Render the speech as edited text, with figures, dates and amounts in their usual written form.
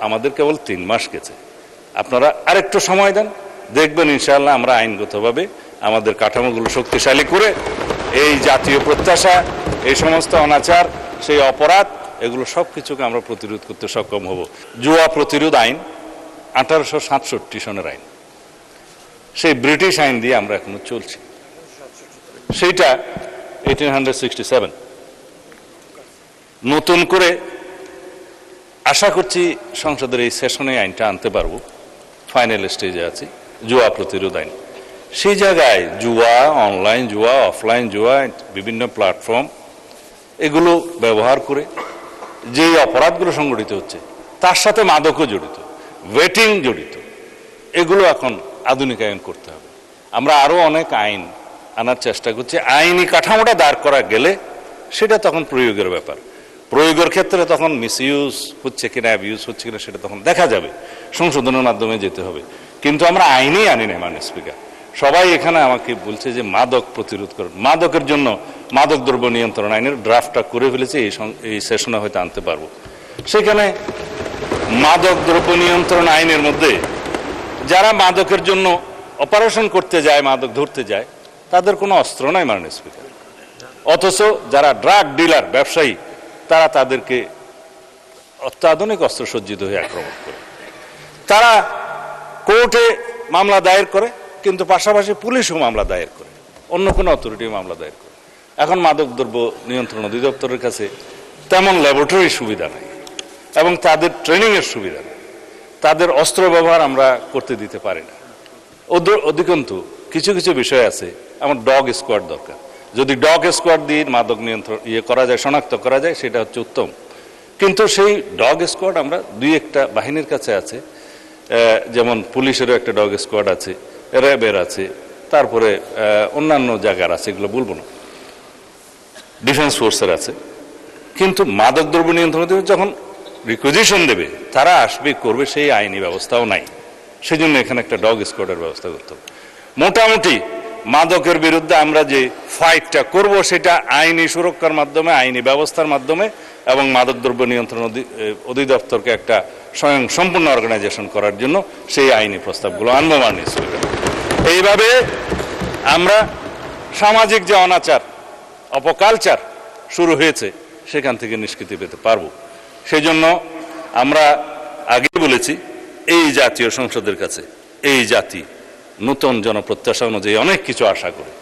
আমাদের কেবল 3 মাস গেছে। আপনারা আরেকটু সময় দেন, দেখবেন ইনশাআল্লাহ আমরা আইনগতভাবে আমাদের কাঠামোগুলো শক্তিশালী করে এই জাতীয় প্রত্যাশা, এই সমস্ত অনাচার, সেই অপরাধ, এগুলো সব কিছুকে আমরা প্রতিরোধ করতে সক্ষম হব। জুয়া প্রতিরোধ আইন 1867 সনের আইন, সেই ব্রিটিশ আইন দিয়ে আমরা এখনো চলছি। সেইটা 1867। নতুন করে আশা করছি সংসদের এই সেশনে আইনটা আনতে পারবো, ফাইনাল স্টেজে আছি, জুয়া প্রতিরোধ আইন। সেই জায়গায় জুয়া, অনলাইন জুয়া, অফলাইন জুয়া, বিভিন্ন প্ল্যাটফর্ম, এগুলো ব্যবহার করে যে অপরাধগুলো সংগঠিত হচ্ছে তার সাথে মাদকও জড়িত, ওয়েটিং জড়িত, এগুলো এখন আধুনিকায়ন করতে হবে। আমরা আরো অনেক আইন আনার চেষ্টা করছি। আইনি কাঠামোটা দাঁড় করা গেলে সেটা তখন প্রয়োগের ব্যাপার। প্রয়োগের ক্ষেত্রে তখন মিসইউজ হচ্ছে কিনা, অ্যাবিউজ হচ্ছে কিনা, সেটা তখন দেখা যাবে, সংশোধনের মাধ্যমে যেতে হবে। কিন্তু আমরা আইনেই আনি না। মাননীয় স্পিকার, সবাই এখানে আমাকে বলছে যে মাদক প্রতিরোধ করুন। মাদকের জন্য মাদক দ্রব্য নিয়ন্ত্রণ আইনের ড্রাফটটা করে ফেলেছে, এই সেশনে হয়তো আনতে পারবো। সেখানে মাদক দ্রব্য নিয়ন্ত্রণ আইনের মধ্যে যারা মাদকের জন্য অপারেশন করতে যায়, মাদক ধরতে যায়, তাদের কোনো অস্ত্র নাই মাননীয় স্পিকার। অথচ যারা ড্রাগ ডিলার, ব্যবসায়ী, তারা তাদেরকে অত্যাধুনিক অস্ত্র সজ্জিত হয়ে আক্রমণ করে। তারা কোর্টে মামলা দায়ের করে, কিন্তু পাশাপাশি পুলিশও মামলা দায়ের করে, অন্য কোনো অথরিটি মামলা দায়ের করে। এখন মাদক দ্রব্য নিয়ন্ত্রণ অধিদপ্তরের কাছে তেমন ল্যাবরেটরি সুবিধা নেই এবং তাদের ট্রেনিংয়ের সুবিধা নেই, তাদের অস্ত্র ব্যবহার আমরা করতে দিতে পারি না। অধিকন্তু কিছু কিছু বিষয় আছে, আমার ডগ স্কোয়াড দরকার। যদি ডগ স্কোয়াড দিয়ে মাদক নিয়ন্ত্রণ করা যায়, শনাক্ত করা যায়, সেটা হচ্ছে উত্তম। কিন্তু সেই ডগ স্কোয়াড আমরা 2-1টা বাহিনীর কাছে আছে, যেমন পুলিশেরও একটা ডগ স্কোয়াড আছে, র্যাবের আছে, তারপরে অন্যান্য জায়গার আছে, এগুলো বলবো না, ডিফেন্স ফোর্সের আছে। কিন্তু মাদক দ্রব্য নিয়ন্ত্রণ যখন রিকুইজিশন দেবে, তারা আসবে, করবে, সেই আইনি ব্যবস্থাও নাই। সেই জন্য এখানে একটা ডগ স্কোয়াডের ব্যবস্থা করতে হবে। মোটামুটি মাদকের বিরুদ্ধে আমরা যে ফাইটটা করব, সেটা আইনি সুরক্ষার মাধ্যমে, আইনি ব্যবস্থার মাধ্যমে, এবং মাদকদ্রব্য নিয়ন্ত্রণ অধিদপ্তরকে একটা স্বয়ং সম্পূর্ণ অর্গানাইজেশন করার জন্য সেই আইনি প্রস্তাবগুলো আনবো মাননীয় স্পিকার। এইভাবে আমরা সামাজিক যে অনাচার, অপকালচার শুরু হয়েছে, সেখান থেকে নিষ্কৃতি পেতে পারবো। সেই জন্য আমরা আগে বলেছি, এই জাতীয় সংসদের কাছে এই জাতি নতুন জনপ্রত্যাশা অনুযায়ী অনেক কিছু আশা করে।